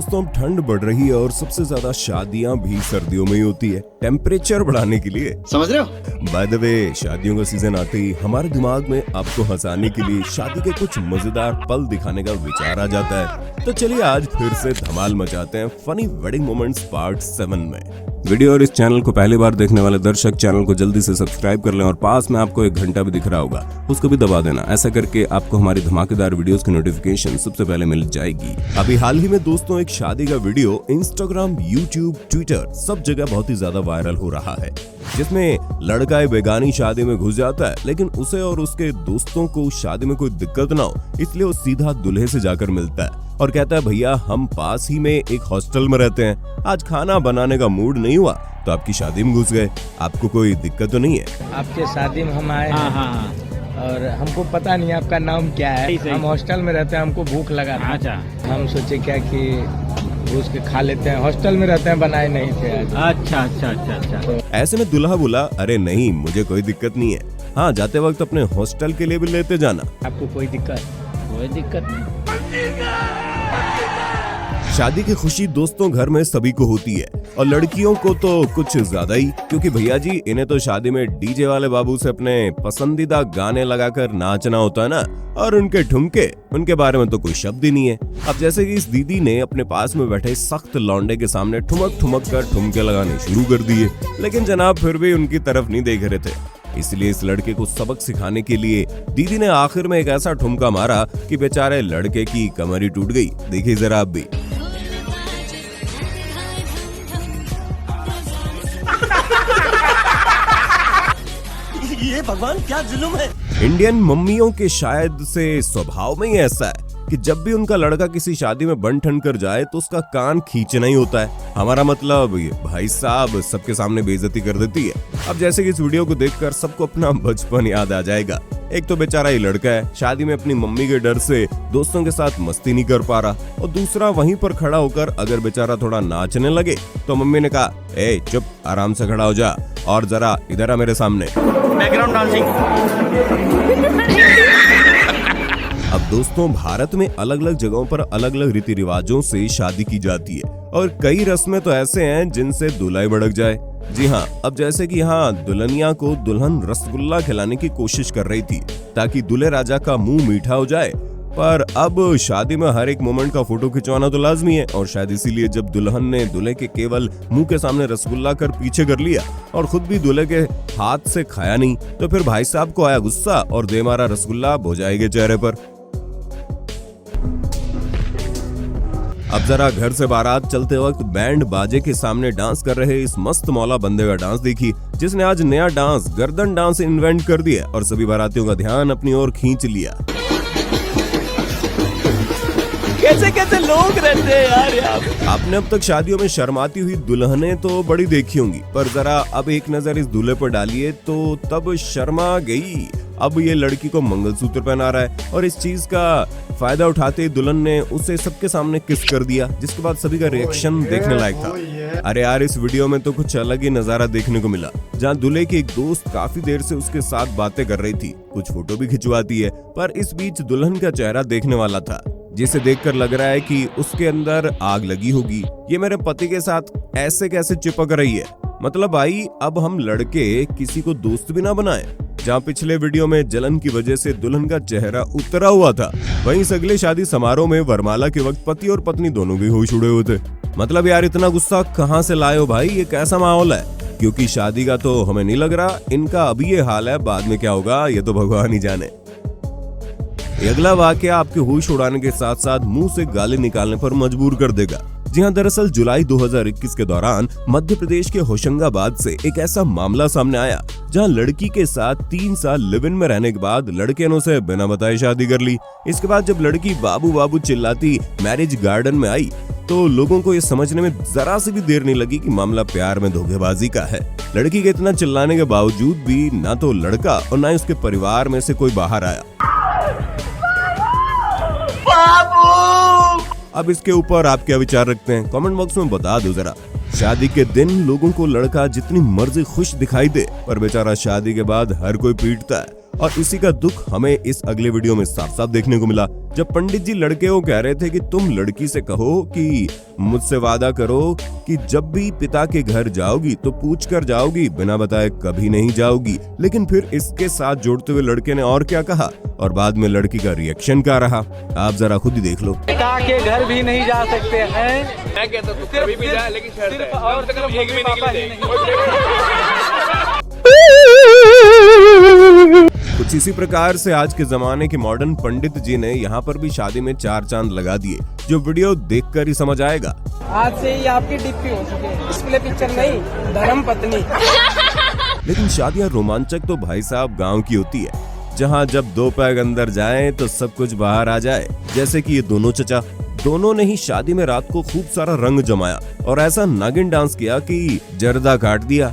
दोस्तों अब ठंड बढ़ रही है और सबसे ज्यादा शादियां भी सर्दियों में ही होती है, टेम्परेचर बढ़ाने के लिए। समझ रहे हो? बाय द वे, शादियों का सीजन आते ही हमारे दिमाग में आपको हंसाने के लिए शादी के कुछ मजेदार पल दिखाने का विचार आ जाता है। तो चलिए आज फिर से धमाल मचाते हैं फनी वेडिंग मोमेंट्स पार्ट 7 में। वीडियो और इस चैनल को पहली बार देखने वाले दर्शक चैनल को जल्दी से सब्सक्राइब कर लें और पास में आपको एक घंटा भी दिख रहा होगा, उसको भी दबा देना। ऐसा करके आपको हमारी धमाकेदार वीडियोस की नोटिफिकेशन सबसे पहले मिल जाएगी। अभी हाल ही में दोस्तों एक शादी का वीडियो इंस्टाग्राम, यूट्यूब, ट्विटर सब जगह बहुत ही ज्यादा वायरल हो रहा है, जिसमें लड़का एक बेगानी शादी में घुस जाता है, लेकिन उसे और उसके दोस्तों को शादी में कोई दिक्कत ना हो इसलिए वो सीधा दूल्हे से जाकर मिलता है और कहता है भैया हम पास ही में एक हॉस्टल में रहते हैं, आज खाना बनाने का मूड नहीं हुआ तो आपकी शादी में घुस गए, आपको कोई दिक्कत तो नहीं है? आपके शादी में हम आए हैं और हमको पता नहीं आपका नाम क्या है। हम हॉस्टल में रहते हैं, हमको भूख लगा था। अच्छा, हम सोचे क्या कि घुस के खा लेते हैं, हॉस्टल में रहते हैं, बनाए नहीं थे आज। अच्छा। तो ऐसे में दूल्हा बोला अरे नहीं मुझे कोई दिक्कत नहीं है, हाँ जाते वक्त अपने हॉस्टल के लिए भी लेते जाना। आपको कोई दिक्कत नहीं? शादी की खुशी दोस्तों घर में सभी को होती है और लड़कियों को तो कुछ ज्यादा ही, क्योंकि भैया जी इन्हें तो शादी में डीजे वाले बाबू से अपने पसंदीदा गाने लगाकर नाचना होता है ना, और उनके ठुमके, उनके बारे में तो कोई शब्द ही नहीं है। अब जैसे कि इस दीदी ने अपने पास में बैठे सख्त लौंडे के सामने ठुमक कर ठुमके लगाने शुरू कर दिए, लेकिन जनाब फिर भी उनकी तरफ नहीं देख रहे थे। इसलिए इस लड़के को सबक सिखाने के लिए दीदी ने आखिर में एक ऐसा ठुमका मारा कि बेचारे लड़के की कमर ही टूट गई। देखिए जरा आप भी। ये भगवान क्या जुल्म है। इंडियन मम्मियों के शायद से स्वभाव में ही ऐसा है कि जब भी उनका लड़का किसी शादी में बन ठन कर जाए तो उसका कान खींचना ही होता है। हमारा मतलब ये भाई साहब सबके सामने बेइज्जती कर देती है। अब जैसे कि इस वीडियो को देखकर सबको अपना बचपन याद आ जाएगा। एक तो बेचारा ये लड़का है, शादी में अपनी मम्मी के डर से दोस्तों के साथ मस्ती नहीं कर पा रहा, और दूसरा वहीं पर खड़ा होकर अगर बेचारा थोड़ा नाचने लगे तो मम्मी ने कहा ए चुप, आराम से खड़ा हो जा और जरा इधर आ मेरे सामने। Background dancing. अब दोस्तों भारत में अलग अलग जगहों पर अलग अलग रीति रिवाजों से शादी की जाती है और कई रस्में तो ऐसे हैं जिनसे दूल्हा ही भड़क जाए। जी हाँ, अब जैसे कि यहाँ दुल्हनिया को दुल्हन रसगुल्ला खिलाने की कोशिश कर रही थी ताकि दूल्हे राजा का मुंह मीठा हो जाए, पर अब शादी में हर एक मोमेंट का फोटो खिंचवाना तो लाजमी है और शायद इसीलिए जब दुल्हन ने दूल्हे के केवल मुंह के सामने रसगुल्ला कर पीछे कर लिया और खुद भी दूल्हे के हाथ से खाया नहीं, तो फिर भाई साहब को आया गुस्सा और दे मारा रसगुल्ला भुजाएगे चेहरे पर। अब जरा घर से बारात चलते वक्त बैंड बाजे के सामने डांस कर रहे इस मस्त मौला बंदे का डांस देखी, जिसने आज नया डांस गर्दन डांस इन्वेंट कर दिया और सभी बारातियों का ध्यान अपनी ओर खींच लिया। कैसे लोग रहते हैं यार यहाँ। आपने अब तक शादियों में शर्माती हुई दुल्हनें तो बड़ी देखी होंगी, पर जरा अब एक नजर इस दूल्हे पर डालिए तो तब शर्मा गई। अब ये लड़की को मंगलसूत्र पहना रहा है और इस चीज का फायदा उठाते दुल्हन ने उसे सबके सामने किस कर दिया, जिसके बाद सभी का रिएक्शन देखने लायक था। अरे यार इस वीडियो में तो कुछ अलग ही नजारा देखने को मिला, जहाँ दूल्हे की एक दोस्त काफी देर से उसके साथ बातें कर रही थी, कुछ फोटो भी खिंचवाती है, पर इस बीच दुल्हन का चेहरा देखने वाला था जिसे देखकर लग रहा है कि उसके अंदर आग लगी होगी। ये मेरे पति के साथ ऐसे कैसे चिपक रही है? मतलब भाई अब हम लड़के किसी को दोस्त भी ना बनाएं। जहाँ पिछले वीडियो में जलन की वजह से दुल्हन का चेहरा उतरा हुआ था, वहीं इस अगले शादी समारोह में वरमाला के वक्त पति और पत्नी दोनों भी होश उड़े हुए थे। मतलब यार इतना गुस्सा कहाँ से लाए हो भाई, ये कैसा माहौल है? क्योंकि शादी का तो हमें नहीं लग रहा, इनका अभी ये हाल है, बाद में क्या होगा ये तो भगवान ही जाने। अगला वाकया आपके होश उड़ाने के साथ साथ मुंह से गाली निकालने पर मजबूर कर देगा। जी हाँ, दरअसल जुलाई 2021 के दौरान मध्य प्रदेश के होशंगाबाद से एक ऐसा मामला सामने आया जहां लड़की के साथ 3 साल लिव इन में रहने के बाद लड़के ने उसे बिना बताए शादी कर ली। इसके बाद जब लड़की बाबू बाबू चिल्लाती मैरिज गार्डन में आई तो लोगों को ये समझने में जरा सी भी देर नहीं लगी कि मामला प्यार में धोखेबाजी का है। लड़की के इतना चिल्लाने के बावजूद भी ना तो लड़का और ना ही उसके परिवार में से कोई बाहर आया। अब इसके ऊपर आप क्या विचार रखते हैं? कमेंट बॉक्स में बता दो जरा। शादी के दिन लोगों को लड़का जितनी मर्जी खुश दिखाई दे, पर बेचारा शादी के बाद हर कोई पीटता है और इसी का दुख हमें इस अगले वीडियो में साफ साफ देखने को मिला, जब पंडित जी लड़के को कह रहे थे कि तुम लड़की से कहो कि मुझसे वादा करो कि जब भी पिता के घर जाओगी तो पूछ कर जाओगी, बिना बताए कभी नहीं जाओगी। लेकिन फिर इसके साथ जोड़ते हुए लड़के ने और क्या कहा और बाद में लड़की का रिएक्शन क्या रहा, आप जरा खुद ही देख लो। पिता के घर भी नहीं जा सकते हैं। मैं कहता हूँ कभी भी जाए, लेकिन शर्त है। और सिर्फ एक भी पापा निकले ही नहीं। कुछ इसी प्रकार से आज के जमाने के मॉडर्न पंडित जी ने यहाँ पर भी शादी में 4 चांद लगा दिए, जो वीडियो देखकर ही समझ आएगा। आज से ही आपकी डिप्टी हो चुके हैं, डिस्प्ले पिक्चर नहीं, धर्म पत्नी। लेकिन शादियाँ रोमांचक तो भाई साहब गांव की होती है, जहाँ जब 2 पैग अंदर जाएं तो सब कुछ बाहर आ जाए। जैसे कि ये दोनों चचा, दोनों ने ही शादी में रात को खूब सारा रंग जमाया और ऐसा नागिन डांस किया कि जर्दा काट दिया।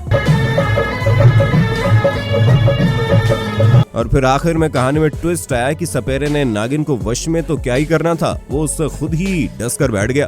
और फिर आखिर में कहानी में ट्विस्ट आया कि सपेरे ने नागिन को वश में तो क्या ही करना था, वो उससे खुद ही डस कर बैठ गया।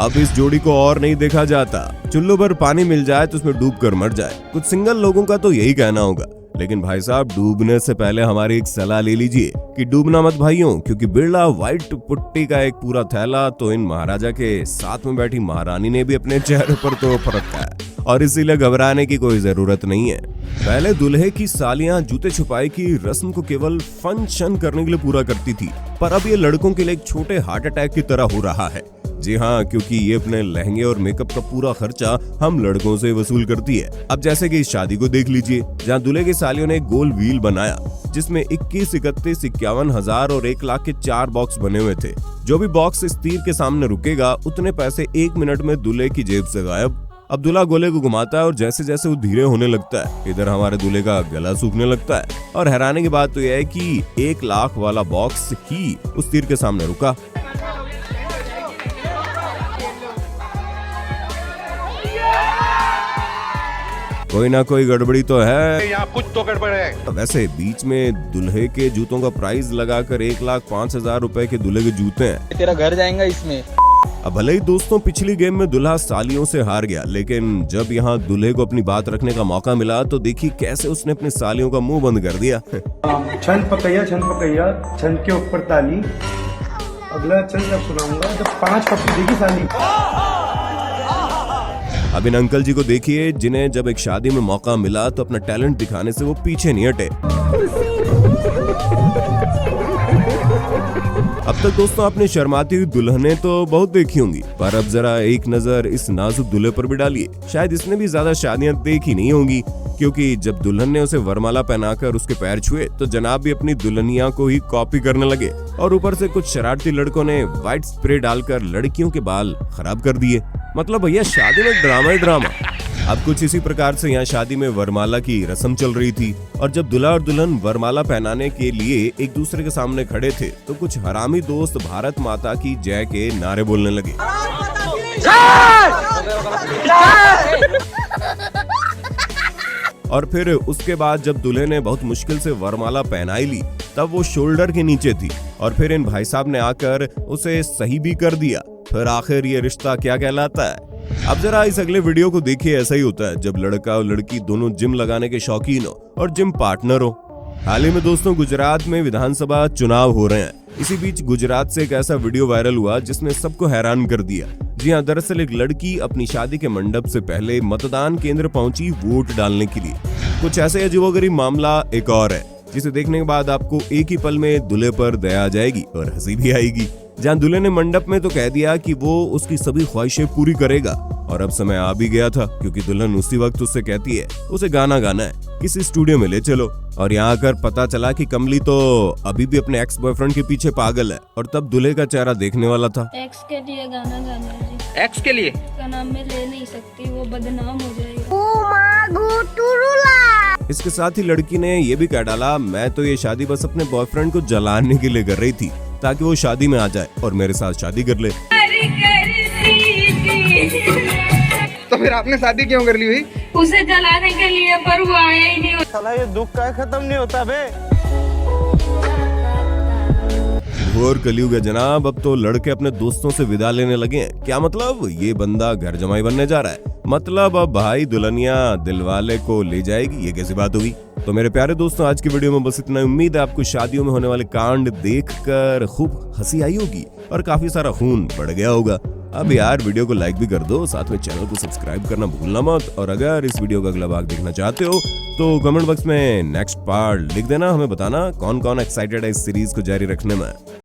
अब इस जोड़ी को और नहीं देखा जाता, चुल्लू भर पानी मिल जाए तो उसमें डूब कर मर जाए। कुछ सिंगल लोगों का तो यही कहना होगा। लेकिन भाई साहब, डूबने से पहले हमारी एक सलाह ले लीजिए कि डूबना मत भाइयों, क्योंकि बिरला व्हाइट पुट्टी का एक पूरा थैला तो इन महाराजा के साथ में बैठी महारानी ने भी अपने चेहरे पर तो रखा है, और इसीलिए घबराने की कोई जरूरत नहीं है। पहले दूल्हे की सालियां जूते छुपाई की रस्म को केवल फंक्शन करने के लिए पूरा करती थी, पर अब ये लड़कों के लिए एक छोटे हार्ट अटैक की तरह हो रहा है। जी हाँ, क्योंकि ये अपने लहंगे और मेकअप का पूरा खर्चा हम लड़कों से वसूल करती है। अब जैसे कि इस शादी को देख लीजिए, जहाँ दूल्हे की सालियों ने एक गोल व्हील बनाया जिसमें 21, 31, 51 हजार और 1 लाख के 4 बॉक्स बने हुए थे। जो भी बॉक्स इस तीर के सामने रुकेगा उतने पैसे 1 मिनट में दूल्हे की जेब से गायब। अब दूल्हा गोले को घुमाता है और जैसे जैसे वो धीरे होने लगता है, इधर हमारे दूल्हे का गला सूखने लगता है। और हैरानी की बात तो यह है कि 1 लाख वाला बॉक्स ही उस तीर के सामने रुका। कोई ना कोई गड़बड़ी तो है, यहाँ कुछ तो गड़बड़ है। वैसे बीच में दूल्हे के जूतों का प्राइस लगाकर 1,05,000 रुपए के दूल्हे के जूते हैं। तेरा घर जाएगा इसमें। अब भले ही दोस्तों पिछली गेम में दूल्हा सालियों से हार गया, लेकिन जब यहाँ दूल्हे को अपनी बात रखने का मौका मिला तो देखिए कैसे उसने अपनी सालियों का मुंह बंद कर दिया। छंद पकैया छंद के ऊपर ताली। अगला छंद जब सुनाऊंगा जब 5 पप्पी देगी साली। अब इन अंकल जी को देखिए, जिन्हें जब एक शादी में मौका मिला तो अपना टैलेंट दिखाने से वो पीछे नहीं हटे। अब तक दोस्तों आपने शर्माती हुई दुल्हनें तो बहुत देखी होंगी, पर अब जरा एक नजर इस नाजुक दूल्हे पर भी डालिए। शायद इसने भी ज्यादा शादियां देखी नहीं होंगी, क्योंकि जब दुल्हन ने उसे वरमाला पहनाकर उसके पैर छुए तो जनाब भी अपनी दुल्हनिया को ही कॉपी करने लगे, और ऊपर से कुछ शरारती लड़कों ने व्हाइट स्प्रे डालकर लड़कियों के बाल खराब कर दिए। मतलब भैया शादी में ड्रामा ही ड्रामा। अब कुछ इसी प्रकार से यहाँ शादी में वरमाला की रस्म चल रही थी, और जब दूल्हा और दुल्हन वरमाला पहनाने के लिए एक दूसरे के सामने खड़े थे तो कुछ हरामी दोस्त भारत माता की जय के नारे बोलने लगे। और फिर उसके बाद जब दूल्हे ने बहुत मुश्किल से वरमाला पहनाई ली तब वो शोल्डर के नीचे थी, और फिर इन भाई साहब ने आकर उसे सही भी कर दिया। फिर आखिर ये रिश्ता क्या कहलाता है? अब जरा इस अगले वीडियो को देखिए। ऐसा ही होता है जब लड़का और लड़की दोनों जिम लगाने के शौकीन हो और जिम पार्टनर हो। हाल ही में दोस्तों गुजरात में विधानसभा चुनाव हो रहे हैं। इसी बीच गुजरात से एक ऐसा वीडियो वायरल हुआ जिसने सबको हैरान कर दिया। जी हाँ, दरअसल एक लड़की अपनी शादी के मंडप से पहले मतदान केंद्र पहुंची वोट डालने के लिए। कुछ ऐसे अजीबोगरीब मामला एक और है जिसे देखने के बाद आपको एक ही पल में दूल्हे पर दया आ जाएगी और हंसी भी आएगी। जहाँ दूल्हे ने मंडप में तो कह दिया कि वो उसकी सभी ख्वाहिशें पूरी करेगा, और अब समय आ भी गया था, क्योंकि दुल्हन उसी वक्त उससे कहती है उसे गाना गाना है, किसी स्टूडियो में ले चलो। और यहाँ आकर पता चला कि कमली तो अभी भी अपने एक्स बॉयफ्रेंड के पीछे पागल है, और तब दूल्हे का चेहरा देखने वाला था। एक्स के लिए गाना गाना है जी। एक्स के लिए उसका नाम मैं ले नहीं सकती, वो बदनाम हो जाएगा। इसके साथ ही लड़की ने ये भी कह डाला, मैं तो ये शादी बस अपने बॉयफ्रेंड को जलाने के लिए कर रही थी ताकि वो शादी में आ जाए और मेरे साथ शादी कर ले। तो फिर आपने शादी क्यों कर ली हुई? उसे जलाने के लिए, पर वो आया ही नहीं। साला ये दुख का खत्म नहीं होता बे। घोर कलयुग है जनाब। अब तो लड़के अपने दोस्तों से विदा लेने लगे हैं। क्या मतलब? ये बंदा घर जमाई बनने जा रहा है। मतलब अब भाई दुल्हनिया दिलवाले को ले जाएगी, ये कैसी बात हुई? तो मेरे प्यारे दोस्तों, आज की वीडियो में बस इतना। उम्मीद है आपको शादियों में होने वाले कांड देखकर खूब हंसी आई होगी और काफी सारा खून बढ़ गया होगा। अब यार वीडियो को लाइक भी कर दो, साथ में चैनल को सब्सक्राइब करना भूलना मत। और अगर इस वीडियो का अगला भाग देखना चाहते हो तो कमेंट बॉक्स में नेक्स्ट पार्ट लिख देना, हमें बताना कौन कौन एक्साइटेड है इस सीरीज को जारी रखने में।